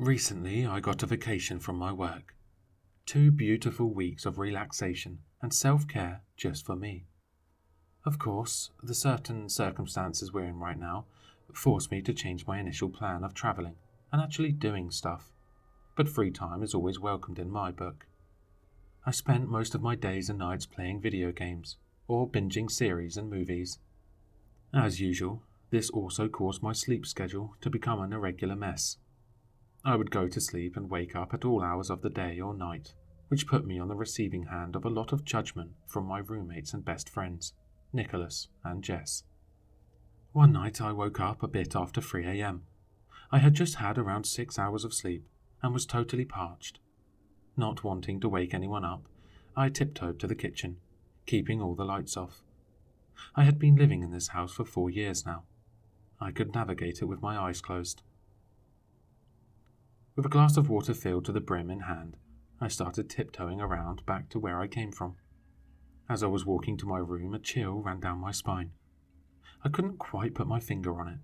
Recently, I got a vacation from my work. 2 beautiful weeks of relaxation and self-care just for me. Of course, the certain circumstances we're in right now forced me to change my initial plan of travelling and actually doing stuff, but free time is always welcomed in my book. I spent most of my days and nights playing video games or binging series and movies. As usual, this also caused my sleep schedule to become an irregular mess. I would go to sleep and wake up at all hours of the day or night, which put me on the receiving hand of a lot of judgment from my roommates and best friends, Nicholas and Jess. One night I woke up a bit after 3 a.m. I had just had around 6 hours of sleep and was totally parched. Not wanting to wake anyone up, I tiptoed to the kitchen, keeping all the lights off. I had been living in this house for 4 years now. I could navigate it with my eyes closed. With a glass of water filled to the brim in hand, I started tiptoeing around back to where I came from. As I was walking to my room, a chill ran down my spine. I couldn't quite put my finger on it,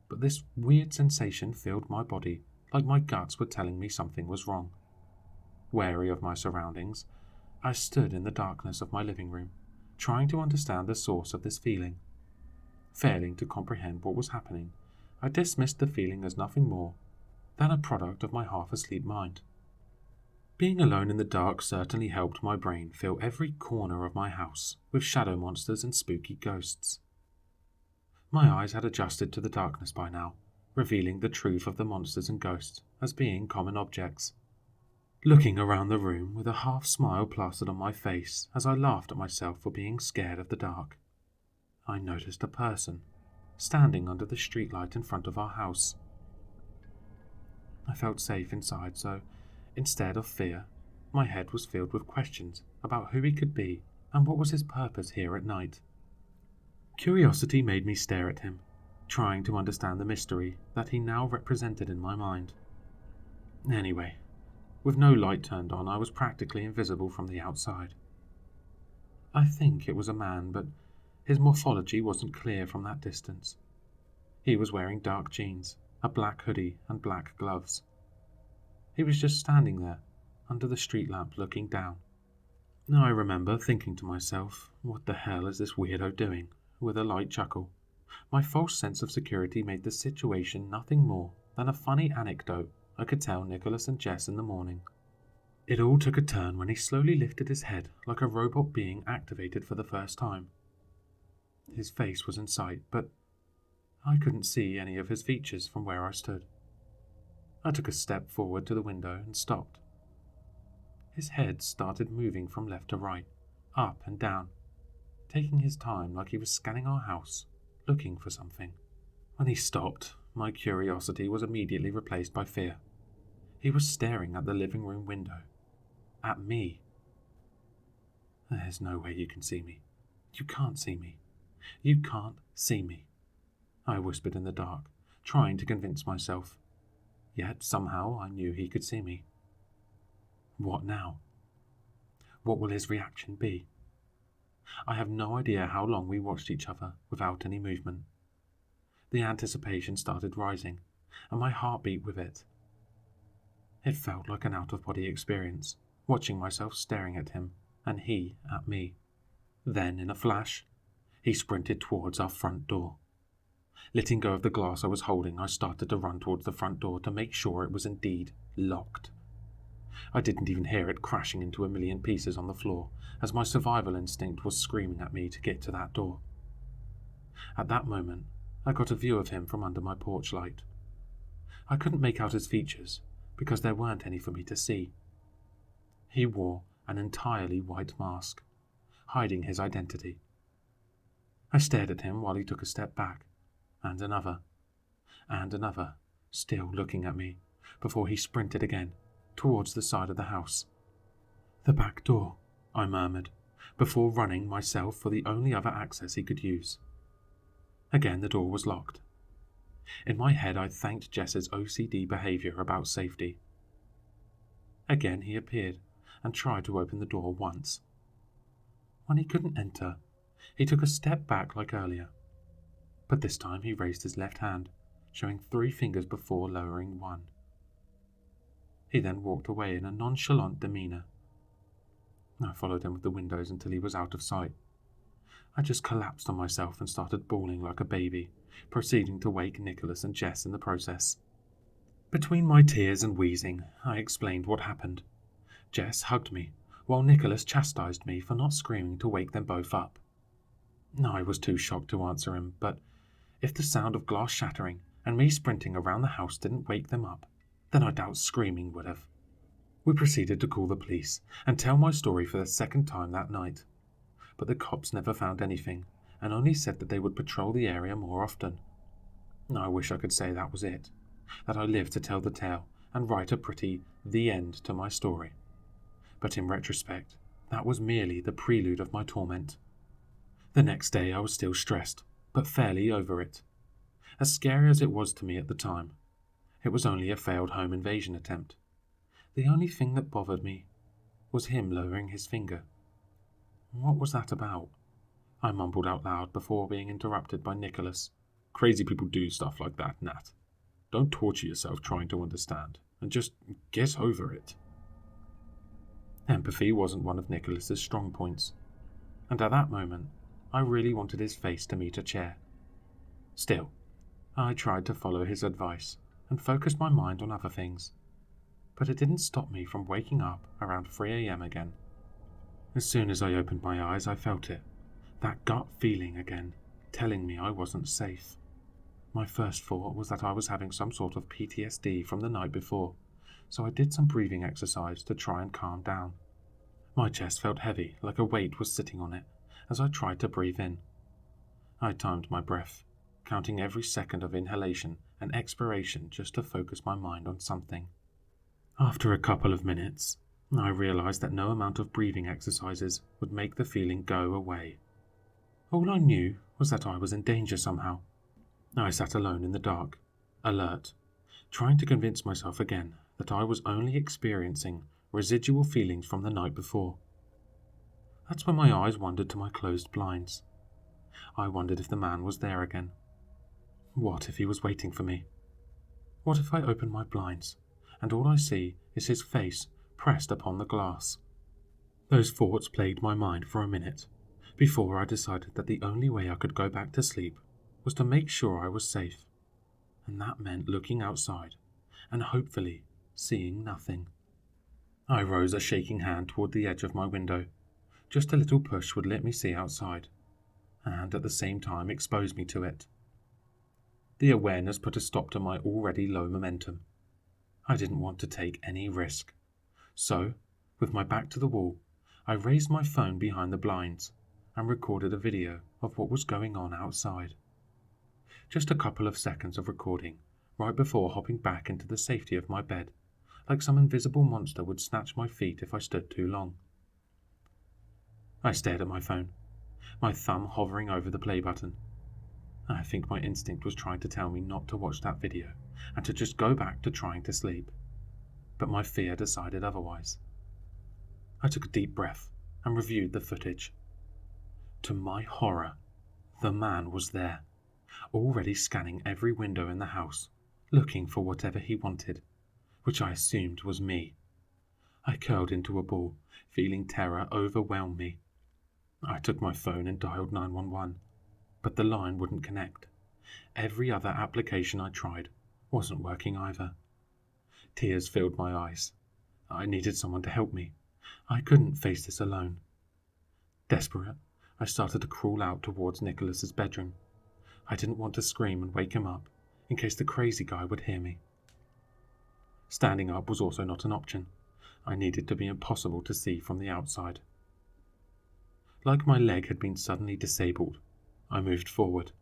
but this weird sensation filled my body like my guts were telling me something was wrong. Wary of my surroundings, I stood in the darkness of my living room, trying to understand the source of this feeling. Failing to comprehend what was happening, I dismissed the feeling as nothing more than a product of my half-asleep mind. Being alone in the dark certainly helped my brain fill every corner of my house with shadow monsters and spooky ghosts. My eyes had adjusted to the darkness by now, revealing the truth of the monsters and ghosts as being common objects. Looking around the room with a half-smile plastered on my face as I laughed at myself for being scared of the dark, I noticed a person standing under the streetlight in front of our house. I felt safe inside, so instead of fear, my head was filled with questions about who he could be and what was his purpose here at night. Curiosity made me stare at him, trying to understand the mystery that he now represented in my mind. Anyway, with no light turned on, I was practically invisible from the outside. I think it was a man, but his morphology wasn't clear from that distance. He was wearing dark jeans, a black hoodie and black gloves. He was just standing there, under the street lamp looking down. Now I remember thinking to myself, what the hell is this weirdo doing, with a light chuckle. My false sense of security made the situation nothing more than a funny anecdote I could tell Nicholas and Jess in the morning. It all took a turn when he slowly lifted his head like a robot being activated for the first time. His face was in sight, but I couldn't see any of his features from where I stood. I took a step forward to the window and stopped. His head started moving from left to right, up and down, taking his time like he was scanning our house, looking for something. When he stopped, my curiosity was immediately replaced by fear. He was staring at the living room window. At me. There's no way you can see me. You can't see me. You can't see me, I whispered in the dark, trying to convince myself. Yet somehow I knew he could see me. What now? What will his reaction be? I have no idea how long we watched each other without any movement. The anticipation started rising, and my heart beat with it. It felt like an out-of-body experience, watching myself staring at him, and he at me. Then, in a flash, he sprinted towards our front door. Letting go of the glass I was holding, I started to run towards the front door to make sure it was indeed locked. I didn't even hear it crashing into a million pieces on the floor, as my survival instinct was screaming at me to get to that door. At that moment, I got a view of him from under my porch light. I couldn't make out his features, because there weren't any for me to see. He wore an entirely white mask, hiding his identity. I stared at him while he took a step back, and another, still looking at me, before he sprinted again, towards the side of the house. The back door, I murmured, before running myself for the only other access he could use. Again the door was locked. In my head I thanked Jess's OCD behaviour about safety. Again he appeared, and tried to open the door once. When he couldn't enter, he took a step back like earlier, but this time he raised his left hand, showing 3 fingers before lowering one. He then walked away in a nonchalant demeanour. I followed him with the windows until he was out of sight. I just collapsed on myself and started bawling like a baby, proceeding to wake Nicholas and Jess in the process. Between my tears and wheezing, I explained what happened. Jess hugged me, while Nicholas chastised me for not screaming to wake them both up. I was too shocked to answer him, but if the sound of glass shattering and me sprinting around the house didn't wake them up, then I doubt screaming would have. We proceeded to call the police and tell my story for the second time that night, but the cops never found anything and only said that they would patrol the area more often. I wish I could say that was it, that I lived to tell the tale and write a pretty "the end" to my story. But in retrospect, that was merely the prelude of my torment. The next day I was still stressed, but fairly over it. As scary as it was to me at the time, it was only a failed home invasion attempt. The only thing that bothered me was him lowering his finger. What was that about? I mumbled out loud before being interrupted by Nicholas. Crazy people do stuff like that, Nat. Don't torture yourself trying to understand, and just get over it. Empathy wasn't one of Nicholas's strong points, and at that moment, I really wanted his face to meet a chair. Still, I tried to follow his advice and focused my mind on other things, but it didn't stop me from waking up around 3 a.m. again. As soon as I opened my eyes, I felt it, that gut feeling again, telling me I wasn't safe. My first thought was that I was having some sort of PTSD from the night before, so I did some breathing exercise to try and calm down. My chest felt heavy, like a weight was sitting on it, as I tried to breathe in. I timed my breath, counting every second of inhalation and expiration just to focus my mind on something. After a couple of minutes, I realized that no amount of breathing exercises would make the feeling go away. All I knew was that I was in danger somehow. I sat alone in the dark, alert, trying to convince myself again that I was only experiencing residual feelings from the night before. That's when my eyes wandered to my closed blinds. I wondered if the man was there again. What if he was waiting for me? What if I open my blinds, and all I see is his face pressed upon the glass? Those thoughts plagued my mind for a minute, before I decided that the only way I could go back to sleep was to make sure I was safe, and that meant looking outside and hopefully seeing nothing. I rose a shaking hand toward the edge of my window. Just a little push would let me see outside, and at the same time expose me to it. The awareness put a stop to my already low momentum. I didn't want to take any risk, so, with my back to the wall, I raised my phone behind the blinds and recorded a video of what was going on outside. Just a couple of seconds of recording right before hopping back into the safety of my bed, like some invisible monster would snatch my feet if I stood too long. I stared at my phone, my thumb hovering over the play button. I think my instinct was trying to tell me not to watch that video and to just go back to trying to sleep, but my fear decided otherwise. I took a deep breath and reviewed the footage. To my horror, the man was there, already scanning every window in the house, looking for whatever he wanted, which I assumed was me. I curled into a ball, feeling terror overwhelm me. I took my phone and dialed 911, but the line wouldn't connect. Every other application I tried wasn't working either. Tears filled my eyes. I needed someone to help me. I couldn't face this alone. Desperate, I started to crawl out towards Nicholas's bedroom. I didn't want to scream and wake him up, in case the crazy guy would hear me. Standing up was also not an option. I needed to be impossible to see from the outside. Like my leg had been suddenly disabled, I moved forward,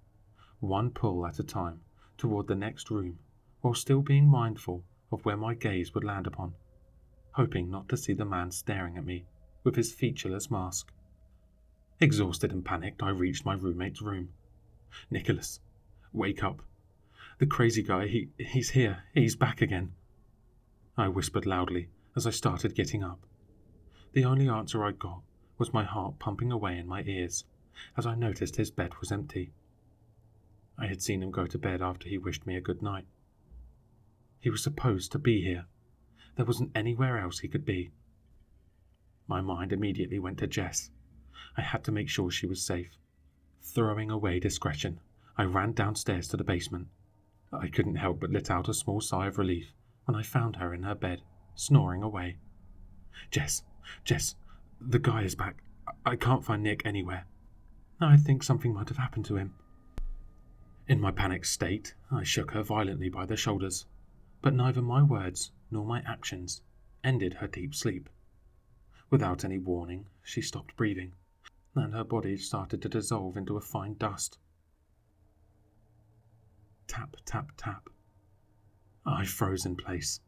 one pull at a time, toward the next room, while still being mindful of where my gaze would land upon, hoping not to see the man staring at me with his featureless mask. Exhausted and panicked, I reached my roommate's room. "Nicholas, wake up. The crazy guy, he's here. He's back again," I whispered loudly as I started getting up. The only answer I got was my heart pumping away in my ears as I noticed his bed was empty. I had seen him go to bed after he wished me a good night. He was supposed to be here, There wasn't anywhere else he could be. My mind immediately went to Jess. I had to make sure she was safe. Throwing away discretion, I ran downstairs to the basement. I couldn't help but let out a small sigh of relief when I found her in her bed, snoring away. Jess, the guy is back. I can't find Nick anywhere. I think something might have happened to him. In my panicked state, I shook her violently by the shoulders, but neither my words nor my actions ended her deep sleep. Without any warning, she stopped breathing, and her body started to dissolve into a fine dust. Tap, tap, tap. I froze in place.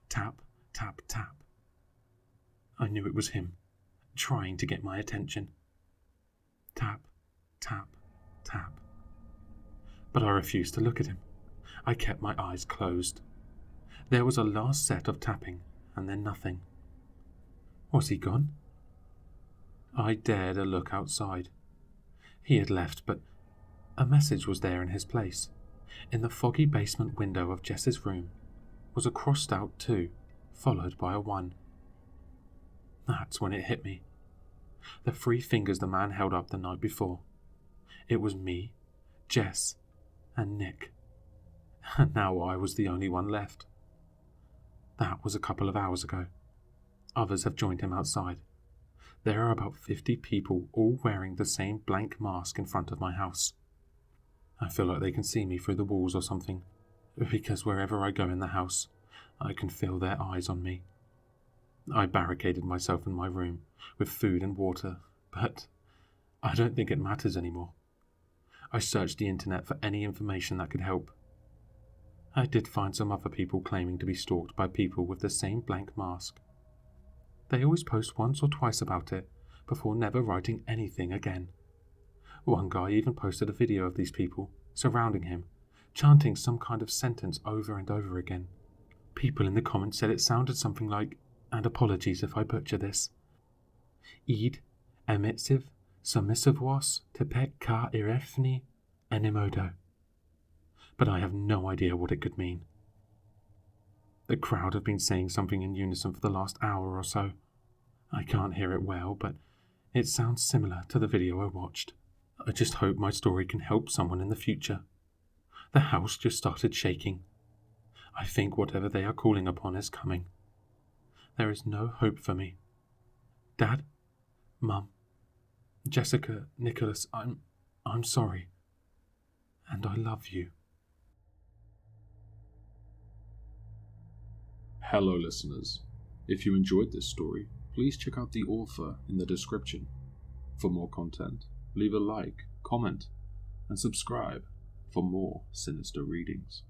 Tap, tap, tap. I knew it was him, trying to get my attention. Tap, tap, tap. But I refused to look at him. I kept my eyes closed. There was a last set of tapping, and then nothing. Was he gone? I dared a look outside. He had left, but a message was there in his place. In the foggy basement window of Jess's room was a crossed out 2, followed by a 1. That's when it hit me. The 3 fingers the man held up the night before. It was me, Jess, and Nick. And now I was the only one left. That was a couple of hours ago. Others have joined him outside. There are about 50 people all wearing the same blank mask in front of my house. I feel like they can see me through the walls or something, because wherever I go in the house, I can feel their eyes on me. I barricaded myself in my room with food and water, but I don't think it matters anymore. I searched the internet for any information that could help. I did find some other people claiming to be stalked by people with the same blank mask. They always post once or twice about it, before never writing anything again. One guy even posted a video of these people surrounding him, chanting some kind of sentence over and over again. People in the comments said it sounded something like, and apologies if I butcher this, Id, emitsiv, submissivos, tepet ka irefni, enimodo. But I have no idea what it could mean. The crowd have been saying something in unison for the last hour or so. I can't hear it well, but it sounds similar to the video I watched. I just hope my story can help someone in the future. The house just started shaking. I think whatever they are calling upon is coming. There is no hope for me. Dad, Mum, Jessica, Nicholas, I'm sorry. And I love you. Hello, listeners. If you enjoyed this story, please check out the author in the description. For more content, leave a like, comment, and subscribe for more sinister readings.